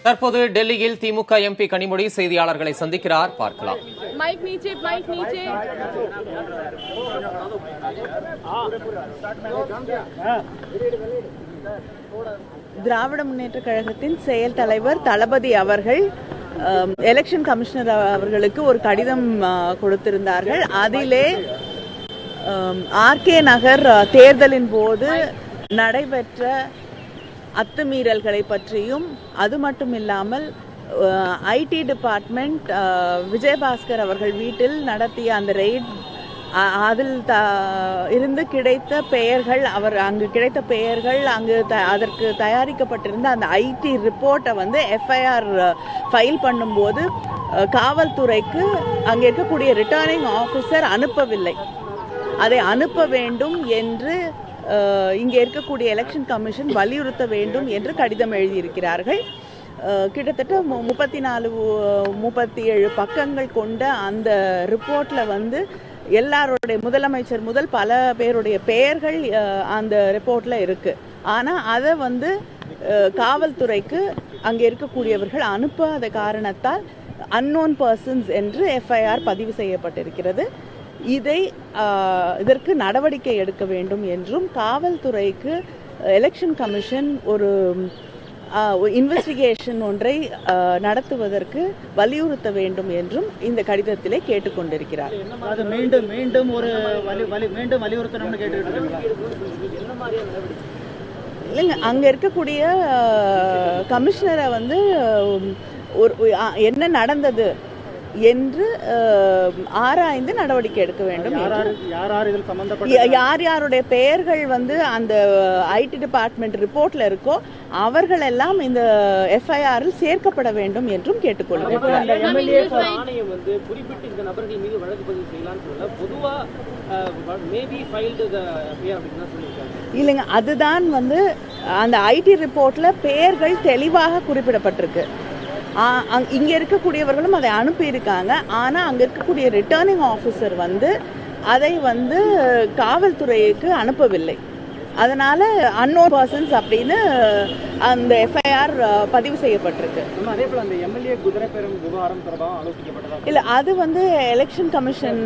தற்போது டெல்லியில் திமுக எம்பி கனிமொழி செய்தியாளர்களை சந்திக்கிறார். பார்க்கலாம். திராவிட முன்னேற்ற கழகத்தின் செயல் தலைவர் தளபதி அவர்கள் எலெக்ஷன் கமிஷனர் அவர்களுக்கு ஒரு கடிதம் கொடுத்திருந்தார்கள். அதிலே ஆர்கே நகர் தேர்தலின் போது நடைபெற்ற அத்துமீறல்களை பற்றியும், அது மட்டும் இல்லாமல் ஐடி டிபார்ட்மெண்ட் விஜயபாஸ்கர் அவர்கள் வீட்டில் நடத்திய அந்த ரெய்ட், அதில் இருந்து கிடைத்த பெயர்கள், அங்கு கிடைத்த பெயர்கள், அங்கு அதற்கு தயாரிக்கப்பட்டிருந்த அந்த ஐடி ரிப்போர்ட்டை வந்து எஃப்ஐஆர் ஃபைல் பண்ணும்போது காவல்துறைக்கு அங்கே இருக்கக்கூடிய ரிட்டர்னிங் ஆஃபீஸர் அனுப்பவில்லை. அதை அனுப்ப வேண்டும் என்று இங்கே இருக்கக்கூடிய எலெக்ஷன் கமிஷன் வலியுறுத்த வேண்டும் என்று கடிதம் எழுதியிருக்கிறார்கள். கிட்டத்தட்ட 34-37 பக்கங்கள் கொண்ட அந்த ரிப்போர்ட்ல வந்து எல்லாருடைய, முதலமைச்சர் முதல் பல பேருடைய பெயர்கள் அந்த ரிப்போர்ட்ல இருக்கு. ஆனா அதை வந்து காவல்துறைக்கு அங்கே இருக்கக்கூடியவர்கள் அனுப்பாத காரணத்தால் அன்னோன் பர்சன்ஸ் என்று எஃப்ஐஆர் பதிவு செய்யப்பட்டிருக்கிறது. இதற்கு நடவடிக்கை எடுக்க வேண்டும் என்றும், காவல்துறைக்கு எலெக்ஷன் கமிஷன் ஒரு இன்வெஸ்டிகேஷன் ஒன்றை நடத்துவதற்கு வலியுறுத்த வேண்டும் என்றும் இந்த கடிதத்திலே கேட்டுக்கொண்டிருக்கிறார். இல்லைங்க, அங்க இருக்கக்கூடிய கமிஷனரை வந்து என்ன நடந்தது என்று ஆராய்ந்து நடவடிக்கை எடுக்க வேண்டும். யார் யாருடைய பெயர்கள் வந்து அந்த ஐடி டிபார்ட்மெண்ட் ரிப்போர்ட்ல இருக்கோ அவர்கள் எல்லாம் இந்த எஃப்ஐஆரில் சேர்க்கப்பட வேண்டும் என்றும் கேட்டுக்கொள்கிறேன். இல்லைங்க, அதுதான் வந்து அந்த ஐடி ரிப்போர்ட்ல பெயர்கள் தெளிவாக குறிப்பிடப்பட்டிருக்கு. இங்க இருக்கக்கூடியவர்களும் அதை அனுப்பி இருக்காங்க. ஆனா அங்க இருக்கக்கூடிய ரிட்டர்னிங் ஆபீசர் வந்து அதை வந்து காவல்துறைக்கு அனுப்பவில்லை. அதனால அன்னோன் பர்சன்ஸ் அப்படின்னு அந்த எஃப்ஐஆர் பதிவு செய்யப்பட்டிருக்கு. இல்ல, அது வந்து எலெக்ஷன் கமிஷன்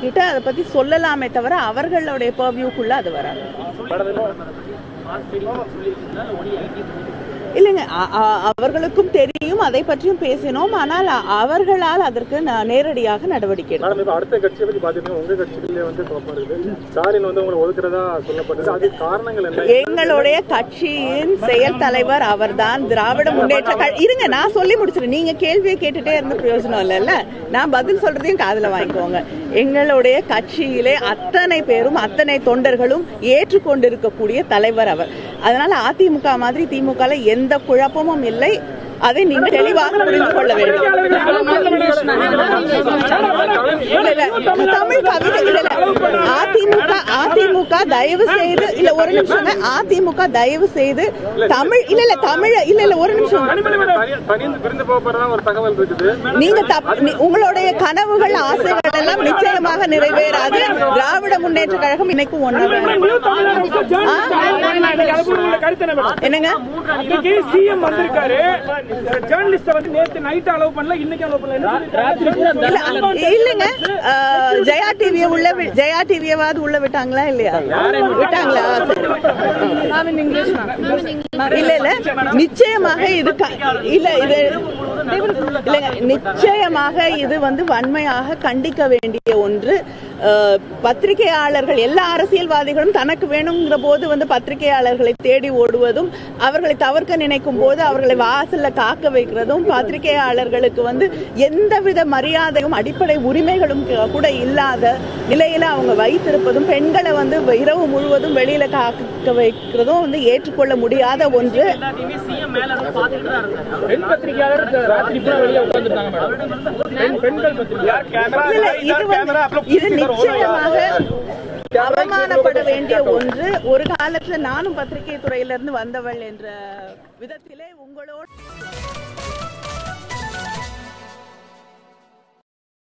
கிட்ட அதை பத்தி சொல்லலாமே தவிர அவர்களுடைய பர்வியூக்குள்ள அது வராது. இல்லைங்க, அவர்களுக்கும் தெரியும், அதை பற்றியும் பேசினோம். ஆனால் அவர்களால் அதற்கு நேரடியாக நடவடிக்கை எடுக்கணும். அடுத்த கட்சியை பத்தி பாத்தீங்கன்னா உங்க கட்சியிலே வந்து ஸ்டாலின் வந்து உங்களை ஒதுக்குறதா சொல்லப்பட்டது. அது காரணங்கள் என்ன? எங்களுடைய கட்சியின் செயல் தலைவர் அவர்தான். திராவிட முன்னேற்ற இருங்க, நான் சொல்லி முடிச்சிருக்கேன். நீங்க கேள்வியை கேட்டுட்டே இருந்த பிரயோஜனம் இல்லைல்ல. நான் பதில் சொல்றதையும் காதுல வாங்கிக்கோங்க. எங்களுடைய கட்சியிலே அத்தனை பேரும், அத்தனை தொண்டர்களும் ஏற்றுக்கொண்டிருக்கக்கூடிய தலைவர் அவர். அதனால அதிமுக மாதிரி திமுக எந்த குழப்பமும் இல்லை. அதை நீங்கள் தெளிவாக புரிந்து கொள்ள வேண்டும். தமிழ் கவிதை அதிமுக தயவு செய்து, இல்ல ஒரு நிமிஷம், அதிமுக தயவு செய்து தமிழ் இல்ல தமிழ் இல்ல ஒரு நிமிஷம், நீங்க உங்களுடைய கனவுகள் ஆசைகள் எல்லாம் நிச்சயமாக நிறைவேறாது. திராவிட முன்னேற்ற கழகம் இன்னைக்கும் ஒண்ணு. என்னங்க, இல்லங்க, ஜெயா டிவியாவது உள்ள விட்டாங்களா இல்லையா? விட்டாங்களா? இல்ல இல்ல, நிச்சயமாக இது இல்ல, இது இல்லங்க, நிச்சயமாக இது வந்து வன்மையாக கண்டிக்க வேண்டிய ஒன்று. பத்திரிகையாளர்கள், எல்லா அரசியல்வாதிகளும் தனக்கு வேணுங்கிற போது வந்து பத்திரிகையாளர்களை தேடி ஓடுவதும், அவர்களை தவிர்க்க நினைக்கும் போது அவர்களை வாசல்ல காக்க வைக்கிறதும், பத்திரிகையாளர்களுக்கு வந்து எந்தவித மரியாதையும் அடிப்படை உரிமைகளும் கூட இல்லாத நிலையில அவங்க வைத்திருப்பதும், பெண்களை வந்து இரவு முழுவதும் வெளியில காக்க வைக்கிறதும் வந்து ஏற்றுக்கொள்ள முடியாத ஒன்று. இது நிச்சயமாக அவமானப்பட வேண்டிய ஒன்று. ஒரு காலத்துல நானும் பத்திரிகை துறையிலிருந்து வந்தவள் என்ற விதத்திலே உங்களோடு